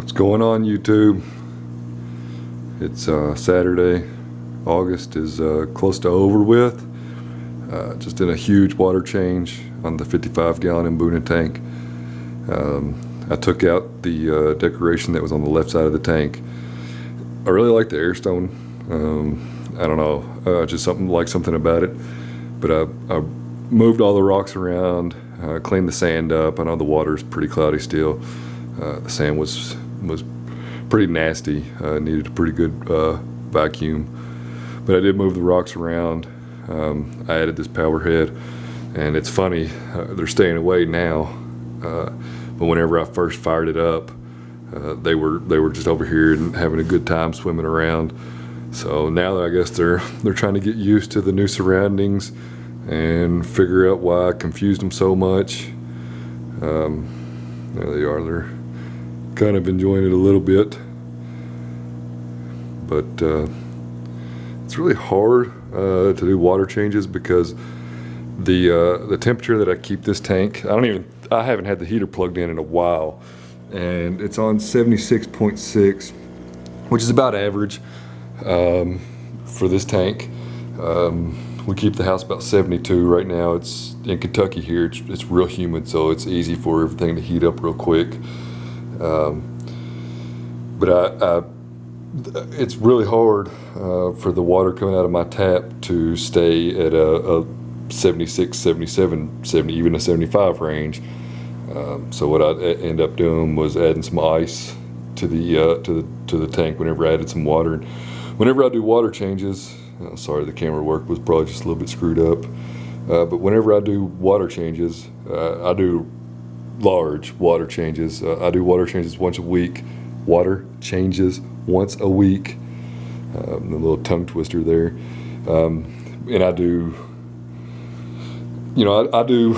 What's going on, YouTube? It's Saturday. August is close to over with. Just did a huge water change on the 55-gallon Mbuna tank. I took out the decoration that was on the left side of the tank. I really like the airstone. I don't know, just something about it. But I moved all the rocks around, cleaned the sand up. I know the water's pretty cloudy still. The sand was pretty nasty. Needed a pretty good vacuum. But I did move the rocks around. I added this power head, and it's funny, they're staying away now. But whenever I first fired it up, they were just over here and having a good time swimming around. So now I guess they're trying to get used to the new surroundings and figure out why I confused them so much. There they are. They're kind of enjoying it a little bit, but it's really hard to do water changes because the temperature that I keep this tank, I haven't had the heater plugged in a while, and it's on 76.6, which is about average for this tank. We keep the house about 72 right now. It's in Kentucky here. It's real humid, so it's easy for everything to heat up real quick. But it's really hard for the water coming out of my tap to stay at a 76, 77, 70, even a 75 range. So what I end up doing was adding some ice to the tank whenever I added some water. And whenever I do water changes, sorry, the camera work was probably just a little bit screwed up. But whenever I do water changes, I do large water changes. I do water changes once a week. Water changes once a week. The little tongue twister there. And I do, I do,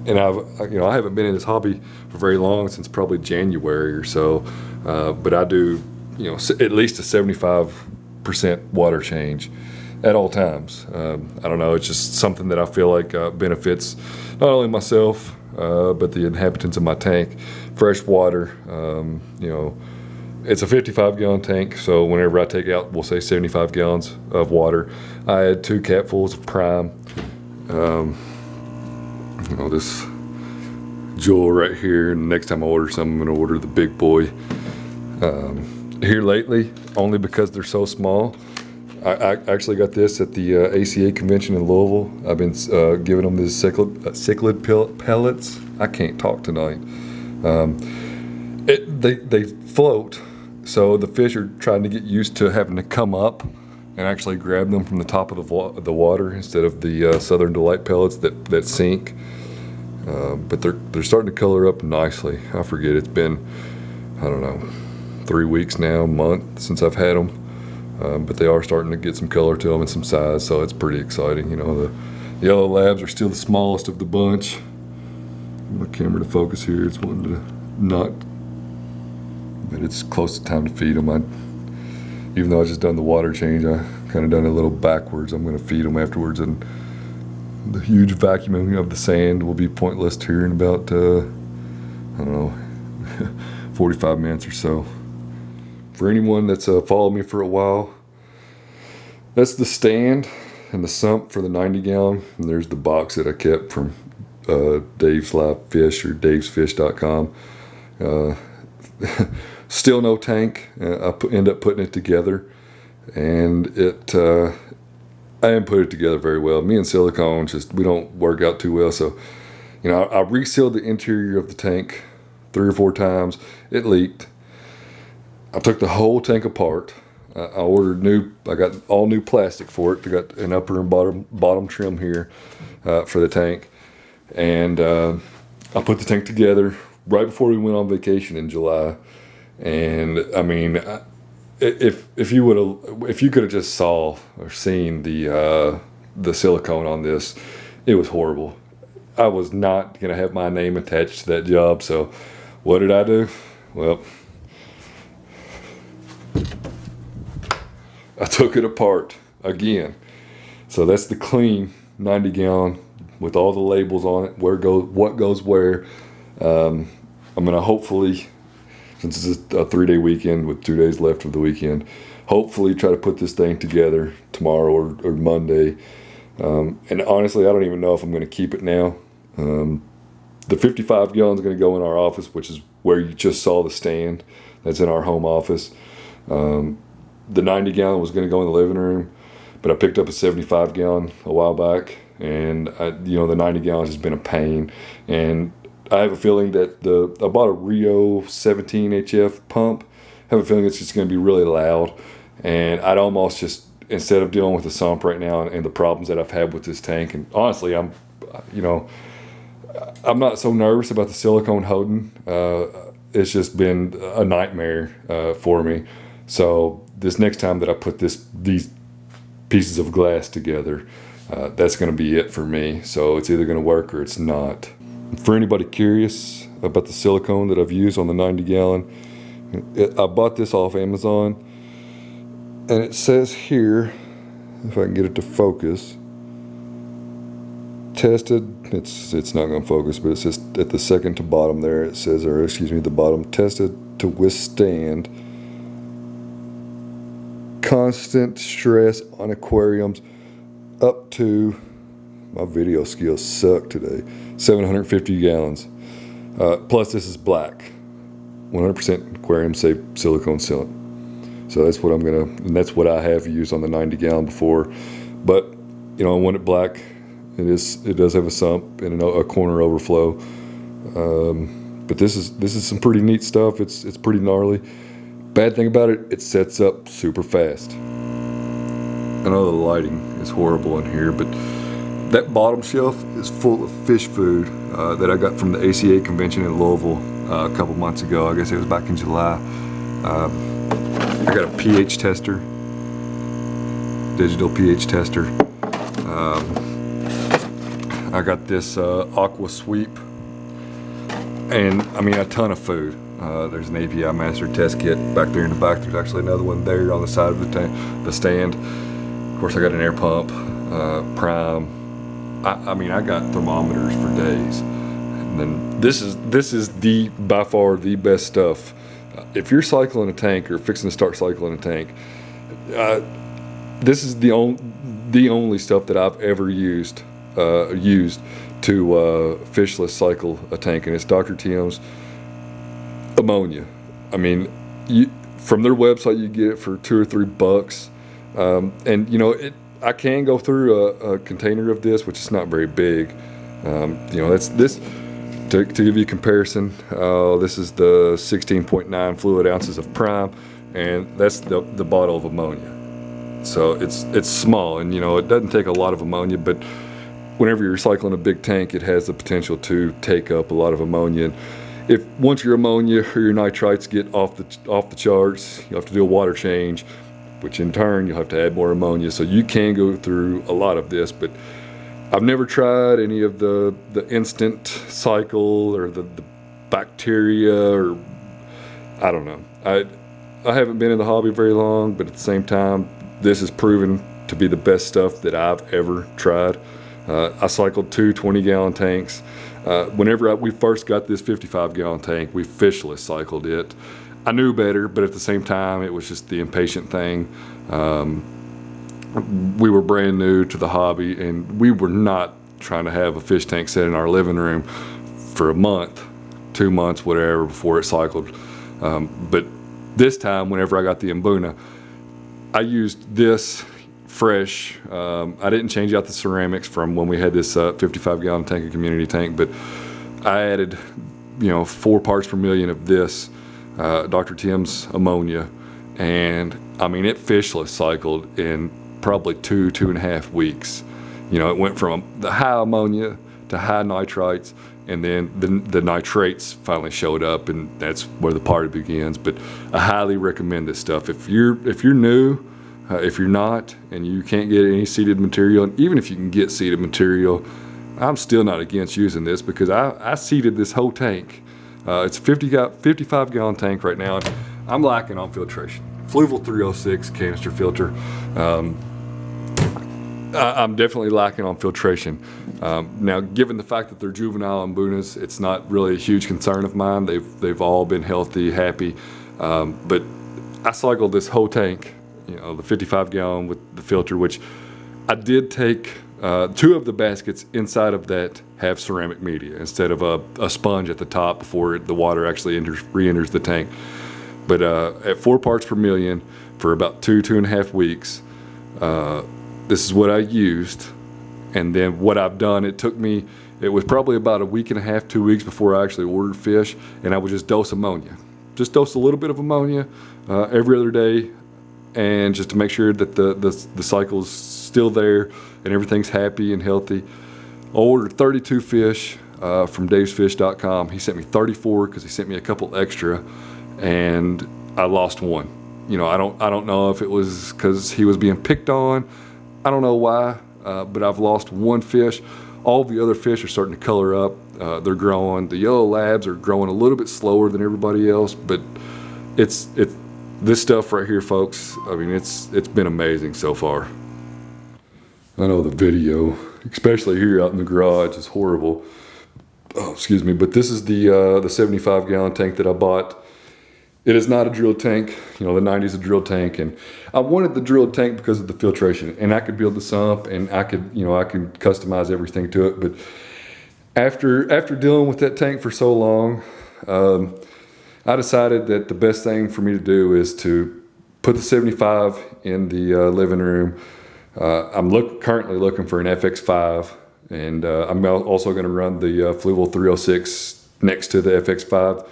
and I haven't been in this hobby for very long, since probably January or so. But I do, at least a 75% water change at all times. I don't know, it's just something that I feel like benefits not only myself, but the inhabitants of my tank. Fresh water, it's a 55-gallon tank, so whenever I take out, we'll say 75 gallons of water, I add 2 capfuls of prime. This jewel right here, and next time I order something, I'm gonna order the big boy. Here lately, only because they're so small, I actually got this at the ACA convention in Louisville. I've been giving them these cichlid pellets. I can't talk tonight. They float, so the fish are trying to get used to having to come up and actually grab them from the top of the water instead of the Southern Delight pellets that sink. But they're starting to color up nicely. I forget, it's been, I don't know, 3 weeks now, a month since I've had them. But they are starting to get some color to them and some size, so it's pretty exciting. The yellow labs are still the smallest of the bunch. My camera to focus here, it's wanting to not, but it's close to time to feed them. Even though I just done the water change, I kind of done it a little backwards. I'm going to feed them afterwards, and the huge vacuuming of the sand will be pointless here in about, I don't know, 45 minutes or so. For anyone that's followed me for a while, that's the stand and the sump for the 90-gallon. And there's the box that I kept from Dave's Live Fish or davesfish.com. Still no tank. I end up putting it together, and I didn't put it together very well. Me and silicone, we don't work out too well. So, I resealed the interior of the tank 3 or 4 times. It leaked. I took the whole tank apart. I ordered I got all new plastic for it. I got an upper and bottom trim here for the tank. And I put the tank together right before we went on vacation in July. And I mean, if you could have just saw or seen the silicone on this, it was horrible. I was not gonna have my name attached to that job. So what did I do? Well, I took it apart again. So that's the clean 90-gallon with all the labels on it, what goes where. I'm gonna hopefully since it's a 3-day weekend with 2 days left of the weekend. Hopefully try to put this thing together tomorrow or Monday. And honestly, I don't even know if I'm going to keep it now. The 55 gallon is going to go in our office, which is where you just saw the stand. That's in our home office. The 90 gallon was going to go in the living room, but I picked up a 75 gallon a while back, and the 90 gallons has been a pain. And I have a feeling that I bought a Rio 17 HF pump. I have a feeling it's just going to be really loud, and I'd almost just, instead of dealing with the sump right now and the problems that I've had with this tank, and honestly, I'm not so nervous about the silicone Howden. It's just been a nightmare for me. So this next time that I put these pieces of glass together, that's going to be it for me. So it's either going to work or it's not. For anybody curious about the silicone that I've used on the 90 gallon, I bought this off Amazon, and it says here, if I can get it to focus, tested. It's not going to focus, but it says at the second to bottom there, it says, the bottom, tested to withstand constant stress on aquariums up to, my video skills suck today, 750 gallons. Plus this is black, 100% aquarium safe silicone sealant. So that's what and that's what I have used on the 90 gallon before. But I want it black. It does have a sump and a corner overflow. But this is some pretty neat stuff. It's pretty gnarly. Bad thing about it, it sets up super fast. I know the lighting is horrible in here, but that bottom shelf is full of fish food that I got from the ACA convention in Louisville a couple months ago. I guess it was back in July. I got a pH tester, digital pH tester. I got this Aqua Sweep, and a ton of food. There's an API Master test kit back there in the back. There's actually another one there on the side of the stand. Of course, I got an air pump, Prime. I got thermometers for days. And then this is by far the best stuff. If you're cycling a tank or fixing to start cycling a tank, this is the only stuff that I've ever used to fishless cycle a tank, and it's Dr. Tim's ammonia. From their website you get it for $2 or $3, and I can go through a container of this, which is not very big. That's this. To give you a comparison, this is the 16.9 fluid ounces of Prime, and that's the bottle of ammonia. So it's small, and it doesn't take a lot of ammonia, but whenever you're recycling a big tank, it has the potential to take up a lot of ammonia. And once your ammonia or your nitrites get off the charts, you have to do a water change, which in turn you'll have to add more ammonia. So you can go through a lot of this, but I've never tried any of the instant cycle or the bacteria, or I don't know. I haven't been in the hobby very long, but at the same time, this has proven to be the best stuff that I've ever tried. I cycled 2 20-gallon tanks. Whenever we first got this 55-gallon tank, we fishless cycled it. I knew better, but at the same time, it was just the impatient thing. We were brand new to the hobby, and we were not trying to have a fish tank set in our living room for a month, 2 months, whatever, before it cycled. But this time, whenever I got the Mbuna, I used this fresh. I didn't change out the ceramics from when we had this 55-gallon tank, a community tank, but I added 4 parts per million of this Dr. Tim's ammonia, and it fishless cycled in probably 2.5 weeks. It went from the high ammonia to high nitrites, and then the nitrates finally showed up, and that's where the party begins. But I highly recommend this stuff. If you're new, if you're not, and you can't get any seeded material, and even if you can get seeded material, I'm still not against using this, because I seeded this whole tank. It's a 55-gallon tank right now, and I'm lacking on filtration. Fluval 306 canister filter. I'm definitely lacking on filtration. Now, given the fact that they're juvenile Mbunas, it's not really a huge concern of mine. They've all been healthy, happy. But I cycled this whole tank, you know, the 55 gallon with the filter, which I did take 2 of the baskets inside of that have ceramic media instead of a sponge at the top before the water actually re-enters the tank. But at 4 parts per million for about 2.5 weeks, this is what I used. And then what I've done, it was probably about 1.5 weeks, 2 weeks before I actually ordered fish, and I would just dose ammonia. Just dose a little bit of ammonia every other day, and just to make sure that the cycle's still there and everything's happy and healthy. I ordered 32 fish from davesfish.com. He sent me 34 because he sent me a couple extra, and I lost 1. You know, I don't know if it was because he was being picked on. I don't know why. But I've lost 1 fish. All the other fish are starting to color up. They're growing. The yellow labs are growing a little bit slower than everybody else, but it's this stuff right here, folks. I mean, it's been amazing so far. I know the video, especially here out in the garage, is horrible. Oh, excuse me, but this is the 75 gallon tank that I bought. It is not a drilled tank. You know, the 90 is a drilled tank, and I wanted the drilled tank because of the filtration, and I could build the sump, and I could customize everything to it. But after dealing with that tank for so long, I decided that the best thing for me to do is to put the 75 in the living room. I'm currently looking for an FX5, and I'm also going to run the Fluval 306 next to the FX5.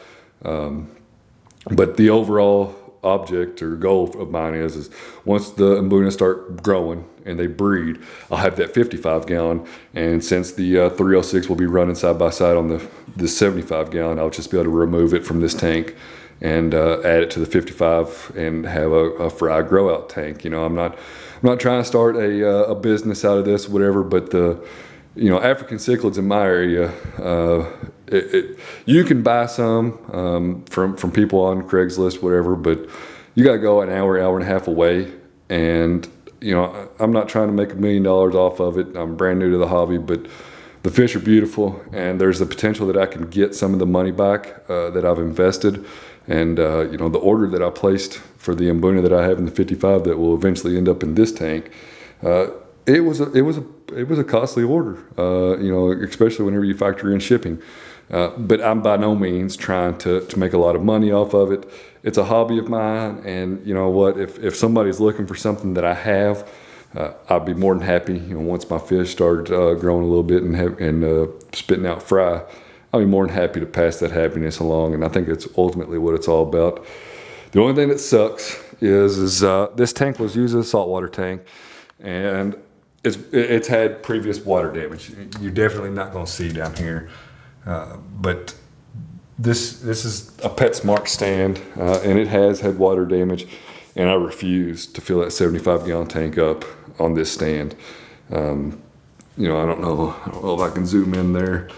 But the overall object or goal of mine is once the Mbuna start growing and they breed, I'll have that 55 gallon. And since the 306 will be running side by side on the 75 gallon, I'll just be able to remove it from this tank and add it to the 55 and have a fry grow out tank. You know, I'm not trying to start a business out of this, whatever, but African cichlids in my area, you can buy some from people on Craigslist, whatever, but you got to go an hour and a half away. And, you know, I'm not trying to make $1 million off of it. I'm brand new to the hobby, but the fish are beautiful, and there's the potential that I can get some of the money back that I've invested. And, the order that I placed for the Mbuna that I have in the 55 that will eventually end up in this tank, it was a costly order, especially whenever you factor in shipping. But I'm by no means trying to make a lot of money off of it. It's a hobby of mine, and you know what? If somebody's looking for something that I have, I'd be more than happy. You know, once my fish start growing a little bit and spitting out fry, I'll be more than happy to pass that happiness along. And I think it's ultimately what it's all about. The only thing that sucks is this tank was used as a saltwater tank, and it's had previous water damage. You're definitely not going to see down here. But this is a PetSmart stand, and it has had water damage, and I refuse to fill that 75 gallon tank up on this stand. I don't know if I can zoom in there,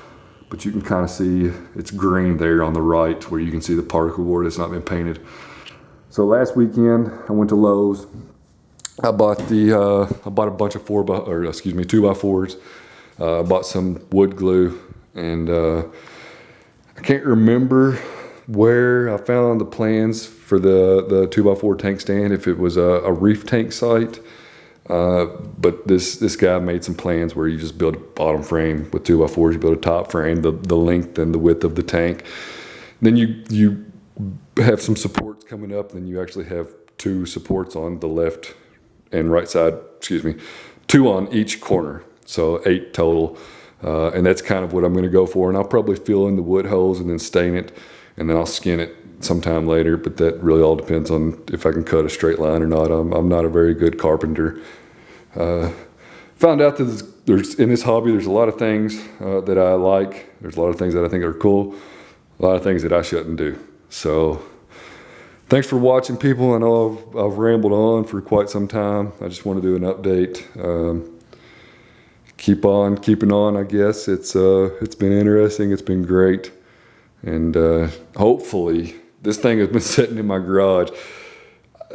but you can kind of see it's green there on the right where you can see the particle board that's not been painted. So last weekend I went to Lowe's. I bought a bunch of 2x4s. I bought some wood glue, and I can't remember where I found the plans for the 2x4 tank stand, if it was a reef tank site. But this guy made some plans where you just build a bottom frame with 2x4s, you build a top frame, the length and the width of the tank. Then you have some supports coming up, and then you actually have 2 supports on the left and right side, 2 on each corner. So 8 total. And that's kind of what I'm going to go for. And I'll probably fill in the wood holes and then stain it, and then I'll skin it sometime later. But that really all depends on if I can cut a straight line or not. I'm not a very good carpenter. Found out that there's in this hobby, there's a lot of things that I like. There's a lot of things that I think are cool. A lot of things that I shouldn't do. So thanks for watching, people. I know I've rambled on for quite some time. I just want to do an update. Keep on keeping on, I guess. It's been interesting. It's been great. And hopefully, this thing has been sitting in my garage.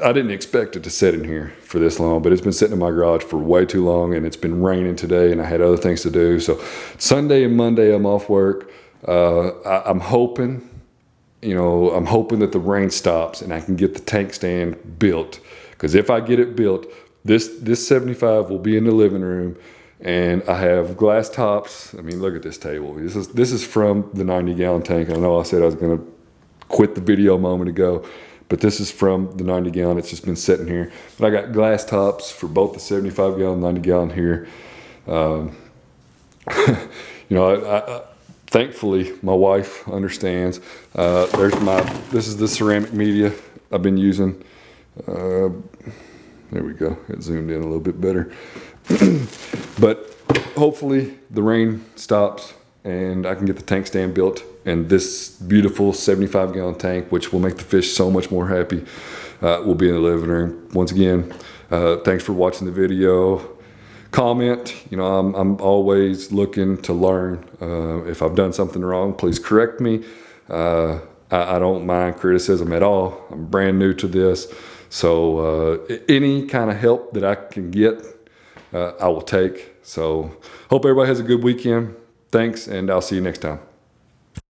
I didn't expect it to sit in here for this long, but it's been sitting in my garage for way too long, and it's been raining today, and I had other things to do. So Sunday and Monday I'm off work. I'm hoping, I'm hoping that the rain stops and I can get the tank stand built. Because if I get it built, this 75 will be in the living room, and I have glass tops. I mean, look at this table. This is from the 90-gallon tank. I know I said I was going to quit the video a moment ago, but this is from the 90-gallon. It's just been sitting here. But I got glass tops for both the 75-gallon, 90-gallon here. Thankfully, my wife understands. This is the ceramic media I've been using. There we go. It zoomed in a little bit better. But hopefully the rain stops and I can get the tank stand built, and this beautiful 75-gallon tank, which will make the fish so much more happy, will be in the living room. Once again, thanks for watching the video. Comment. I'm always looking to learn. If I've done something wrong, please correct me. I don't mind criticism at all. I'm brand new to this. So any kind of help that I can get, I will take. So hope everybody has a good weekend. Thanks, and I'll see you next time.